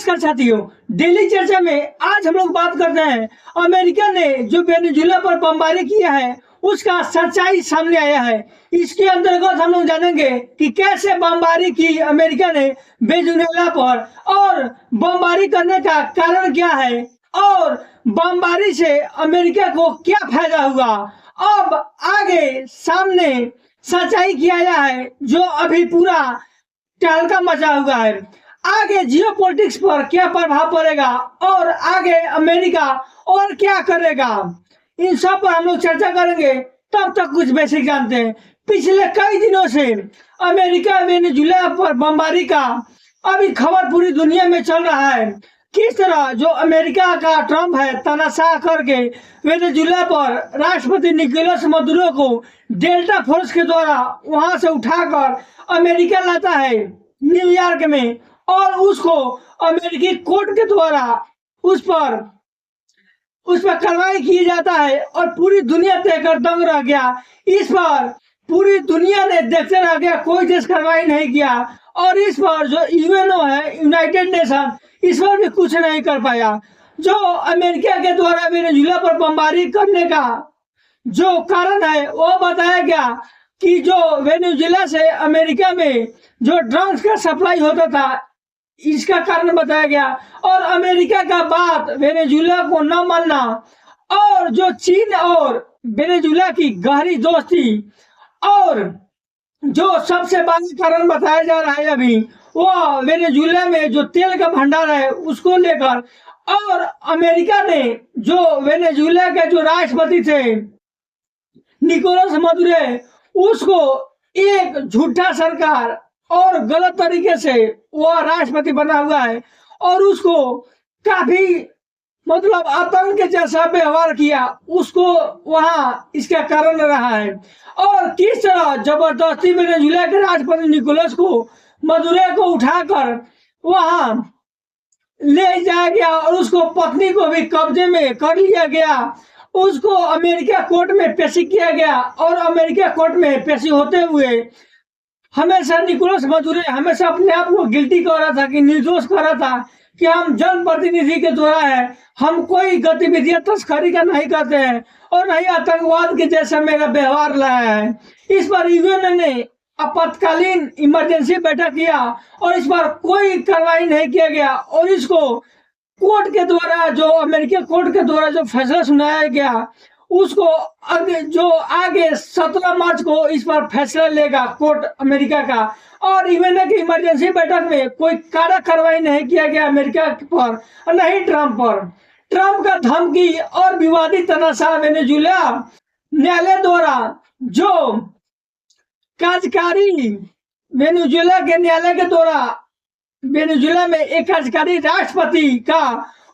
नमस्कार साथियों, डेली चर्चा में आज हम लोग बात करते हैं अमेरिका ने जो वेनेजुएला पर बमबारी किया है उसका सच्चाई सामने आया है। इसके अंतर्गत हम लोग जानेंगे कि कैसे बमबारी की अमेरिका ने वेनेजुएला पर और बमबारी करने का कारण क्या है और बमबारी से अमेरिका को क्या फायदा हुआ। अब आगे सामने सच्चाई किया गया है जो अभी पूरा तहलका मचा हुआ है। आगे जियोपॉलिटिक्स पर क्या प्रभाव पड़ेगा और आगे अमेरिका और क्या करेगा, इन सब पर हम लोग चर्चा करेंगे। तब तक कुछ बेसिक जानते हैं। पिछले कई दिनों से अमेरिका वेनेजुएला पर बमबारी का अभी खबर पूरी दुनिया में चल रहा है। किस तरह जो अमेरिका का ट्रम्प है तानाशाह करके वेनेजुएला पर राष्ट्रपति निकोलस मदुरो को डेल्टा फोर्स के द्वारा वहां से उठाकर अमेरिका लाता है न्यूयॉर्क में और उसको अमेरिकी कोर्ट के द्वारा उस पर कार्रवाई की जाता है और पूरी दुनिया देखकर दंग रह गया। इस पर पूरी दुनिया ने देखते रह गया, कोई देश कार्रवाई नहीं किया और इस पर जो यूएनओ है, यूनाइटेड नेशन, इस पर भी कुछ नहीं कर पाया। जो अमेरिका के द्वारा वेनेजुएला पर बमबारी करने का जो कारण है वो बताया गया कि जो वेनेजुएला से अमेरिका में जो ड्रग्स का सप्लाई होता था इसका कारण बताया गया और अमेरिका का बात वेनेजुएला को न मानना और जो चीन और वेनेजुएला की गहरी दोस्ती और जो सबसे बड़ा कारण बताया जा रहा है अभी वो वेनेजुएला में जो तेल का भंडार है उसको लेकर और अमेरिका ने जो वेनेजुएला के जो राष्ट्रपति थे निकोलस मदुरो उसको एक झूठा सरकार और गलत तरीके से वह राष्ट्रपति बना हुआ है और उसको काफी मतलब आतंक के जैसा व्यवहार किया, उसको वहां इसका कारण रहा है। और किस तरह जबरदस्ती वेनेजुएला के राष्ट्रपति निकोलस को मदुरो को उठाकर वहां ले जाया गया और उसको पत्नी को भी कब्जे में कर लिया गया। उसको अमेरिका कोर्ट में पेशी किया गया और अमेरिका कोर्ट में पेशी होते हुए हमेशा निकोलस मदुरो हमेशा अपने आप को गिल्टी कर रहा था कि निर्दोष कर रहा था कि हम जनप्रतिनिधि के द्वारा है, हम कोई गतिविधियां तस्करी का नहीं करते हैं और नहीं आतंकवाद के जैसा मेरा व्यवहार लाया है। इस पर यूएन ने आपातकालीन इमरजेंसी बैठक किया और इस पर कोई कार्रवाई नहीं किया गया और इसको कोर्ट के द्वारा जो अमेरिकी कोर्ट के द्वारा जो फैसला सुनाया गया उसको आगे 17 मार्च को इस पर फैसला लेगा कोर्ट अमेरिका का। और यूएन की इमरजेंसी बैठक में कोई कड़ा कार्रवाई नहीं किया गया अमेरिका पर और नहीं ट्रम्प पर। ट्रम्प का धमकी और विवादित तनाशाह वेनेजुएला न्यायालय द्वारा जो कार्यकारी वेनेजुएला के न्यायालय के द्वारा वेनेजुएला में एक कार्यकारी राष्ट्रपति का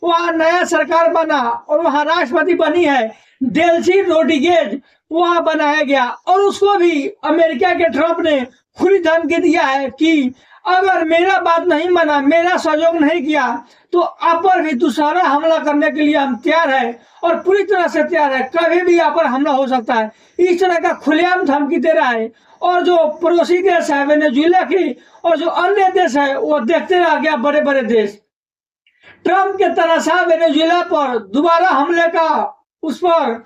वहाँ नया सरकार बना और वहाँ राष्ट्रपति बनी है डेल्सी रोड्रिगेज, वहाँ बनाया गया और उसको भी अमेरिका के ट्रम्प ने खुली धमकी दिया है कि अगर मेरा बात नहीं माना, मेरा सहयोग नहीं किया तो आप पर भी दूसरा हमला करने के लिए हम तैयार है और पूरी तरह से तैयार है, कभी भी आप पर हमला हो सकता है। इस तरह का खुलेआम धमकी दे रहा है और जो पड़ोसी देश है वेनेजुएला की और जो अन्य देश है वो देखते रह गया। बड़े बड़े देश ट्रम्प के तनाशाह वेनेजुएला पर दोबारा हमले का उस पर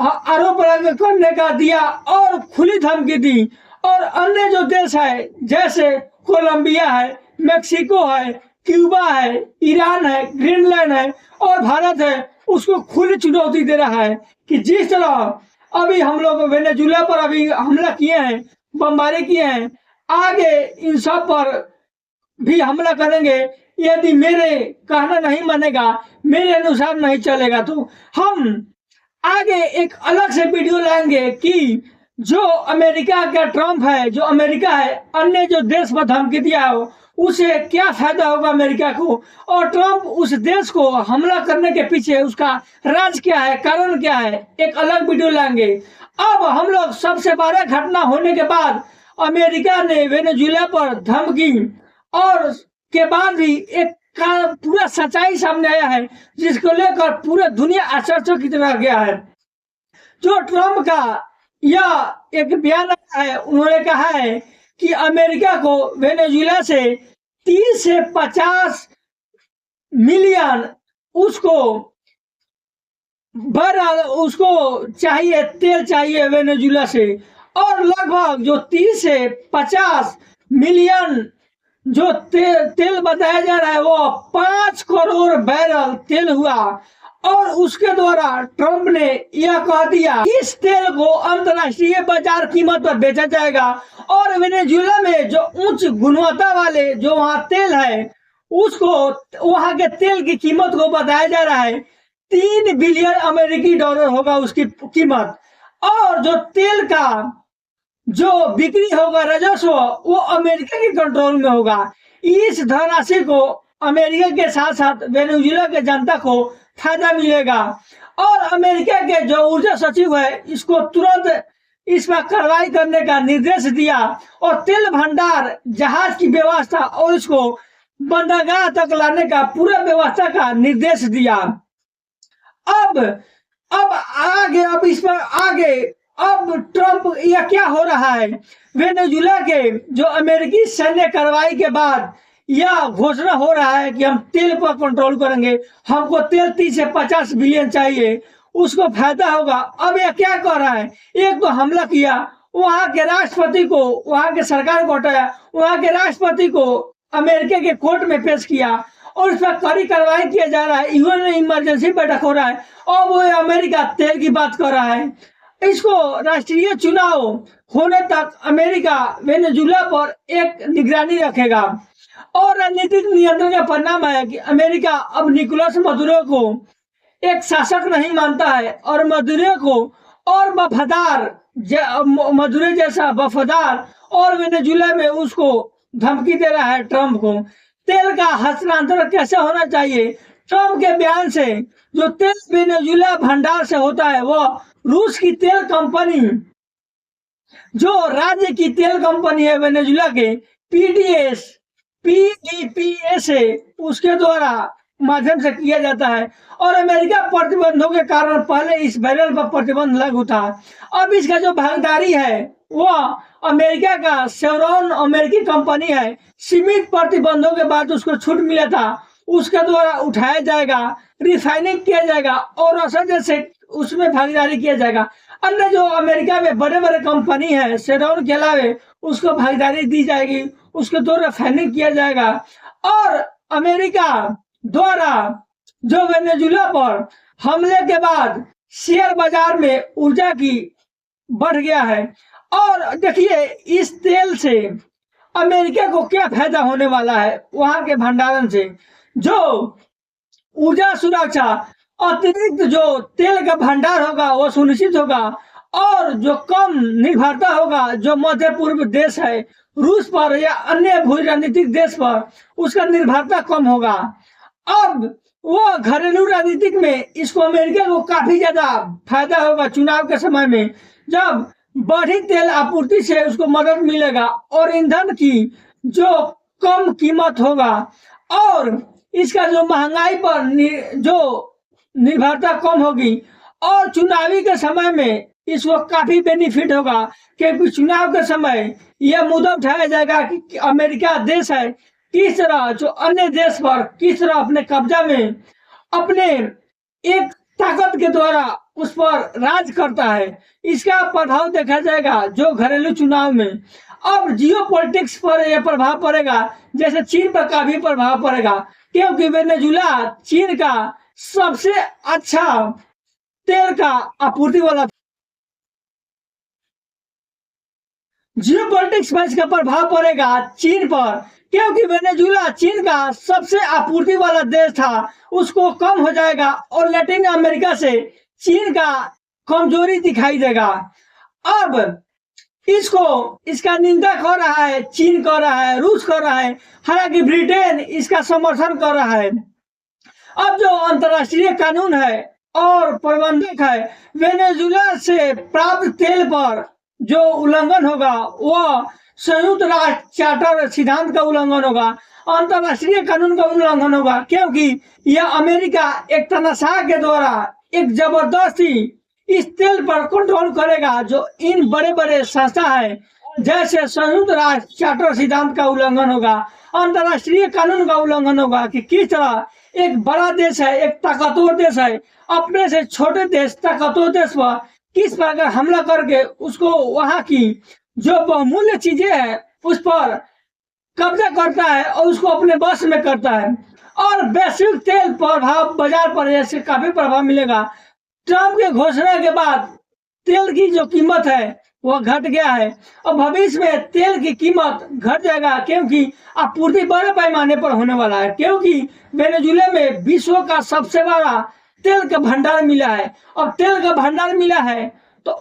आरोप करने का दिया और खुली धमकी दी और अन्य जो देश है जैसे कोलंबिया है, मेक्सिको है, क्यूबा है, ईरान है, ग्रीनलैंड है और भारत है, उसको खुली चुनौती दे रहा है कि जिस तरह अभी हम लोग वेनेजुएला पर अभी हमला किए हैं, बमबारी किए हैं, आगे इन सब पर भी हमला करेंगे। यदि मेरे कहना नहीं मानेगा, मेरे अनुसार नहीं चलेगा तो हम आगे एक अलग से वीडियो लाएंगे कि जो अमेरिका का ट्रम्प है, जो अमेरिका है, अन्य जो देश पर धमकी दिया हो उसे क्या फायदा होगा अमेरिका को और ट्रम्प उस देश को हमला करने के पीछे उसका राज क्या है, कारण क्या है, एक अलग वीडियो लाएंगे। अब हम लोग सबसे बड़ा घटना होने के बाद अमेरिका ने वेनेजुएला पर धमकी और के बाद भी एक पूरा सच्चाई सामने आया है जिसको लेकर पूरे दुनिया आश्चर्यचकित रह गया है। जो ट्रम्प का यह एक बयान आया है, उन्होंने कहा है कि अमेरिका को वेनेजुएला से 30 से 50 मिलियन उसको बहरहाल उसको चाहिए, तेल चाहिए वेनेजुला से। और लगभग जो 30 से 50 मिलियन जो तेल बताया जा रहा है वो 5 करोड़ बैरल तेल हुआ। और उसके द्वारा ट्रंप ने यह कह दिया इस तेल को अंतर्राष्ट्रीय बाजार कीमत पर बेचा जाएगा। और वेनेजुला में जो उच्च गुणवत्ता वाले जो वहां तेल है उसको, वहां के तेल की कीमत को बताया जा रहा है 3 बिलियन अमेरिकी डॉलर होगा उसकी कीमत। और जो तेल का जो बिक्री होगा, राजस्व, वो अमेरिका के कंट्रोल में होगा। इस धनराशि को अमेरिका के साथ साथ वेनेजुला के जनता को फायदा मिलेगा। और अमेरिका के जो ऊर्जा सचिव है इसको तुरंत इस पर कार्रवाई करने का निर्देश दिया और तेल भंडार जहाज की व्यवस्था और इसको बंदरगाह तक लाने का पूरा व्यवस्था का निर्देश दिया। अब आगे, अब इस पर आगे, अब ट्रंप यह क्या हो रहा है, वेनेजुला के जो अमेरिकी सैन्य कार्रवाई के बाद यह घोषणा हो रहा है कि हम तेल पर कंट्रोल करेंगे, हमको तेल 30 से 50 बिलियन चाहिए, उसको फायदा होगा। अब यह क्या कर रहा है, एक तो हमला किया, वहां के राष्ट्रपति को, वहां के सरकार को हटाया, वहां के राष्ट्रपति को अमेरिका के कोर्ट में पेश किया और इस पर कड़ी कार्रवाई किया जा रहा है। यूएन में इमरजेंसी बैठक हो रहा है और वो अमेरिका तेल की बात कर रहा है। इसको राष्ट्रीय चुनाव होने तक अमेरिका वेनेजुला पर एक निगरानी रखेगा। और राजनीतिक नियंत्रण का परिणाम है कि अमेरिका अब निकोलस मदुरो को एक शासक नहीं मानता है और मदुरो को और वफादार, मदुरो जैसा वफादार, और वेनेजुला में उसको धमकी दे रहा है ट्रंप को। तेल का हस्तांतरण कैसे होना चाहिए, ट्रंप के बयान से जो तेल वेनेजुला भंडार से होता है वो रूस की तेल कंपनी, जो राज्य की तेल कंपनी है वेनेजुला के पीडीपीएस है, उसके द्वारा माध्यम से किया जाता है। और अमेरिका प्रतिबंधों के कारण पहले इस बैरल पर प्रतिबंध लागू था। अब इसका जो भागीदारी है वो अमेरिका का शेवरॉन अमेरिकी कंपनी है, सीमित प्रतिबंधों के बाद उसको छूट मिला था, उसके द्वारा उठाया जाएगा, रिफाइनिंग किया जाएगा और असर से उसमें भागीदारी किया जाएगा। अन्य जो अमेरिका में बड़े बड़े कंपनी है शेवरॉन के अलावे उसको भागीदारी दी जाएगी, उसके द्वारा रिफाइनिंग किया जाएगा। और अमेरिका द्वारा जो वेनेजुला पर हमले के बाद शेयर बाजार में ऊर्जा की बढ़ गया है। और देखिए इस तेल से अमेरिका को क्या फायदा होने वाला है, वहां के भंडारण से जो ऊर्जा सुरक्षा, अतिरिक्त जो तेल का भंडार होगा वो सुनिश्चित होगा और जो कम निर्भरता होगा जो मध्य पूर्व देश है रूस पर या अन्य भू राजनीतिक देश पर, उसका निर्भरता कम होगा। अब वो घरेलू राजनीतिक में इसको अमेरिका को काफी ज्यादा फायदा होगा चुनाव के समय में, जब बढ़ी तेल आपूर्ति से उसको मदद मिलेगा और ईंधन की जो कम कीमत होगा और इसका जो महंगाई पर जो निर्भरता कम होगी और चुनावी के समय में इसको काफी बेनिफिट होगा, क्योंकि चुनाव के समय यह मुद्दा उठाया जाएगा कि अमेरिका देश है किस तरह जो अन्य देश पर किस तरह अपने कब्जा में अपने एक ताकत के द्वारा उस पर राज करता है। इसका प्रभाव देखा जाएगा जो घरेलू चुनाव में। अब जियो पॉलिटिक्स पर यह प्रभाव पड़ेगा, जैसे चीन पर काफी प्रभाव पड़ेगा, क्योंकि वेनेजुला चीन का सबसे अच्छा तेल का आपूर्ति वाला। जियो पॉलिटिक्स पर इसका प्रभाव पड़ेगा चीन पर, क्योंकि वेनेजुला चीन का सबसे आपूर्ति वाला देश था, उसको कम हो जाएगा और लैटिन अमेरिका से चीन का कमजोरी दिखाई देगा। अब इसका निंदा कर रहा है, चीन कर रहा है, रूस कर रहा है, हालांकि ब्रिटेन इसका समर्थन कर रहा है। अब जो अंतर्राष्ट्रीय कानून है और प्रबंधक है, वेनेजुला से प्राप्त तेल पर जो उल्लंघन होगा वह संयुक्त राष्ट्र चार्टर सिद्धांत का उल्लंघन होगा, अंतर्राष्ट्रीय कानून का उल्लंघन होगा, क्योंकि यह अमेरिका एक तनाशाह के द्वारा एक जबरदस्ती इस तेल पर कंट्रोल करेगा जो इन बड़े बड़े संस्था है, जैसे संयुक्त राष्ट्र चार्टर सिद्धांत का उल्लंघन होगा, अंतर्राष्ट्रीय कानून का उल्लंघन होगा कि किस तरह एक बड़ा देश है, एक ताकतवर देश है, अपने से छोटे देश ताकतवर देश पर किस प्रकार हमला करके उसको वहां की जो बहुमूल्य चीजें हैं उस पर कब्जा करता है और उसको अपने बस में करता है। और वैश्विक तेल प्रभाव बाजार पर ऐसे काफी प्रभाव मिलेगा। ट्रम्प के घोषणा के बाद तेल की जो कीमत है वो घट गया है और भविष्य में तेल की कीमत घट जाएगा, क्योंकि आपूर्ति बड़े पैमाने पर होने वाला है। क्योंकि वेनेजुएला में विश्व का सबसे बड़ा तेल का भंडार मिला है और तेल का भंडार मिला है तो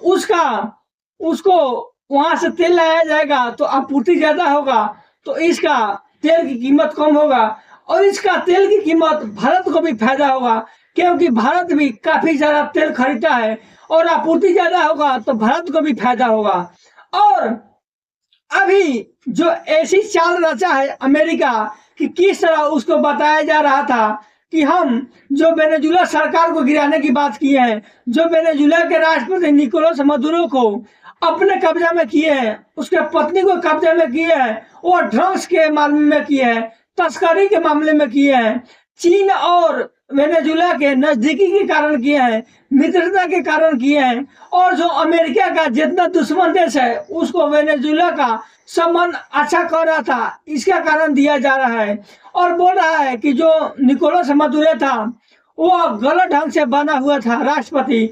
उसको वहां से तेल लाया जाएगा तो आपूर्ति ज्यादा होगा, तो इसका तेल की कीमत कम होगा और इसका तेल की कीमत भारत को भी फायदा होगा, क्योंकि भारत भी काफी ज्यादा तेल खरीदता है और आपूर्ति ज्यादा होगा तो भारत को भी फायदा होगा। और अभी जो ऐसी चाल रचा है अमेरिका कि किस तरह उसको बताया जा रहा था कि हम जो वेनेजुएला सरकार को गिराने की बात की है, जो वेनेजुएला के राष्ट्रपति निकोलस मदुरो को अपने कब्जा में किए हैं, उसके पत्नी को कब्जा में किए हैं, और ड्रग्स के मामले में किए हैं, तस्करी के मामले में किए हैं, चीन और वेनेजुएला के नजदीकी के कारण किए हैं, मित्रता के कारण किए हैं, और जो अमेरिका का जितना दुश्मन देश है उसको वेनेजुएला का संबंध अच्छा कर रहा था, इसका कारण दिया जा रहा है। और बोल रहा है कि जो निकोलस मदुरो था वो गलत ढंग से बना हुआ था राष्ट्रपति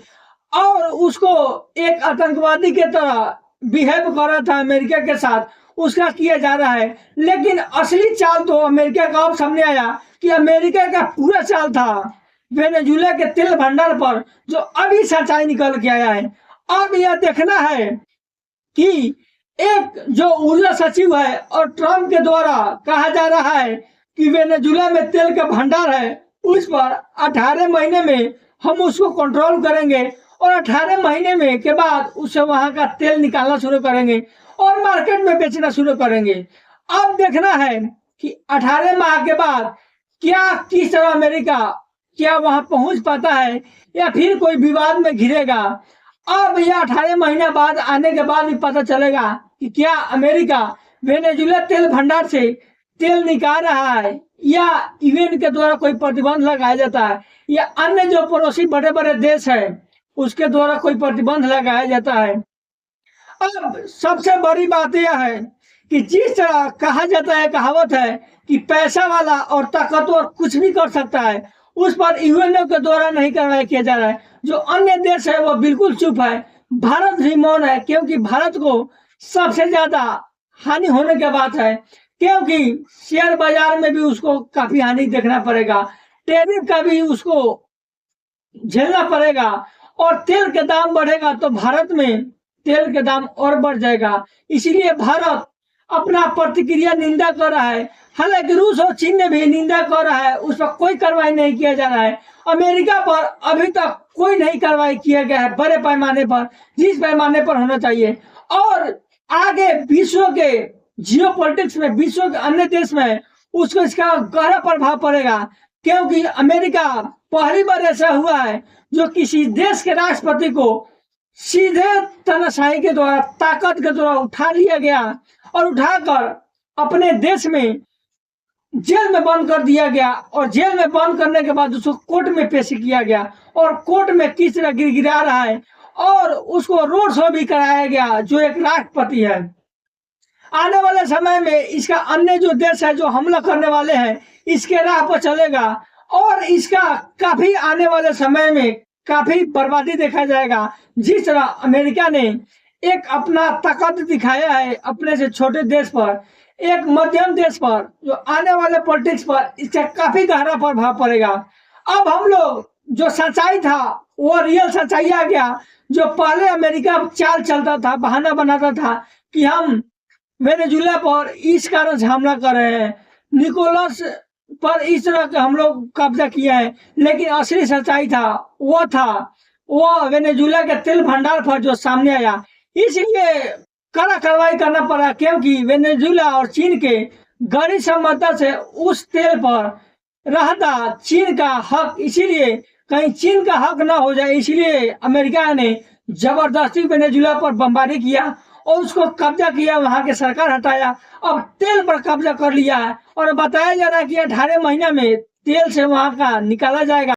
और उसको एक आतंकवादी के तरह बिहेव कर रहा था अमेरिका के साथ, उसका किया जा रहा है। लेकिन असली चाल तो अमेरिका का अब सामने आया कि अमेरिका का पूरा चाल था वेनेजुएला के तेल भंडार पर, जो अभी सच्चाई निकल के आया है। अब यह देखना है कि एक जो ऊर्जा सचिव है और ट्रम्प के द्वारा कहा जा रहा है कि वेनेजुएला में तेल का भंडार है, उस पर 18 महीने में हम उसको कंट्रोल करेंगे और 18 महीने में के बाद उसे वहां का तेल निकालना शुरू करेंगे और मार्केट में बेचना शुरू करेंगे। अब देखना है कि 18 माह के बाद क्या किस तरह अमेरिका क्या वहां पहुंच पाता है या फिर कोई विवाद में घिरेगा। अब यह 18 महीना बाद आने के बाद भी पता चलेगा कि क्या अमेरिका वेनेजुएला तेल भंडार से तेल निकाल रहा है या यूएन के द्वारा कोई प्रतिबंध लगाया जाता है या अन्य जो पड़ोसी बड़े बड़े देश है उसके द्वारा कोई प्रतिबंध लगाया जाता है। अब सबसे बड़ी बात यह है कि जिस तरह कहा जाता है, कहावत है कि पैसा वाला और ताकतवर कुछ भी कर सकता है, उस पर यूएनओ के द्वारा नहीं कार्रवाई किया जा रहा है। जो अन्य देश है वो बिल्कुल चुप है, भारत भी मौन है, क्योंकि भारत को सबसे ज्यादा हानि होने के बात है, क्योंकि शेयर बाजार में भी उसको काफी हानि देखना पड़ेगा, टैरिफ का भी उसको झेलना पड़ेगा और तेल के दाम बढ़ेगा तो भारत में तेल के दाम और बढ़ जाएगा। इसीलिए भारत अपना प्रतिक्रिया निंदा कर रहा है। हालांकि रूस और चीन ने भी निंदा कर रहा है, उस पर कोई कार्रवाई नहीं किया जा रहा है। अमेरिका पर अभी तक कोई नहीं कार्रवाई किया गया है बड़े पैमाने पर, जिस पैमाने पर होना चाहिए। और आगे विश्व के जियोपॉलिटिक्स में, विश्व के अन्य देश में उसको इसका गहरा प्रभाव पड़ेगा, क्योंकि अमेरिका पहली बार ऐसा हुआ है जो किसी देश के राष्ट्रपति को सीधे तानाशाही के द्वारा, ताकत के द्वारा उठा लिया गया और उठाकर अपने देश में जेल में बंद कर दिया गया और जेल में बंद करने के बाद उसको कोर्ट में पेश किया गया और कोर्ट में किस तरह गिरा रहा है और उसको रोड शो भी कराया गया जो एक राष्ट्रपति है। आने वाले समय में इसका अन्य जो देश है जो हमला करने वाले हैं इसके राह पर चलेगा और इसका काफी आने वाले समय में काफी बर्बादी देखा जाएगा। जिस तरह अमेरिका ने एक अपना ताकत दिखाया है अपने से छोटे देश पर, एक मध्यम देश पर, जो आने वाले पॉलिटिक्स पर इसका काफी गहरा प्रभाव पड़ेगा। अब हम लोग जो सच्चाई था वो रियल सच्चाई आ गया। जो पहले अमेरिका चाल चलता था, बहाना बनाता था कि हम वेनेजुएला पर इस कारण से हमला कर रहे हैं, निकोलस पर इस तरह के हम लोग कब्जा किया है, लेकिन असली सच्चाई था वो वेनेजुएला के तेल भंडार पर जो सामने आया। इसलिए कड़ा कार्रवाई करना पड़ा, क्योंकि वेनेजुएला और चीन के गहरी संबंधता से उस तेल पर रहता चीन का हक, इसीलिए कहीं चीन का हक ना हो जाए, इसलिए अमेरिका ने जबरदस्ती वेनेजुएला पर बमबारी किया और उसको कब्जा किया, वहां के सरकार हटाया, अब तेल पर कब्जा कर लिया है और बताया जा रहा है कि 18 महीना में तेल से वहाँ का निकाला जाएगा।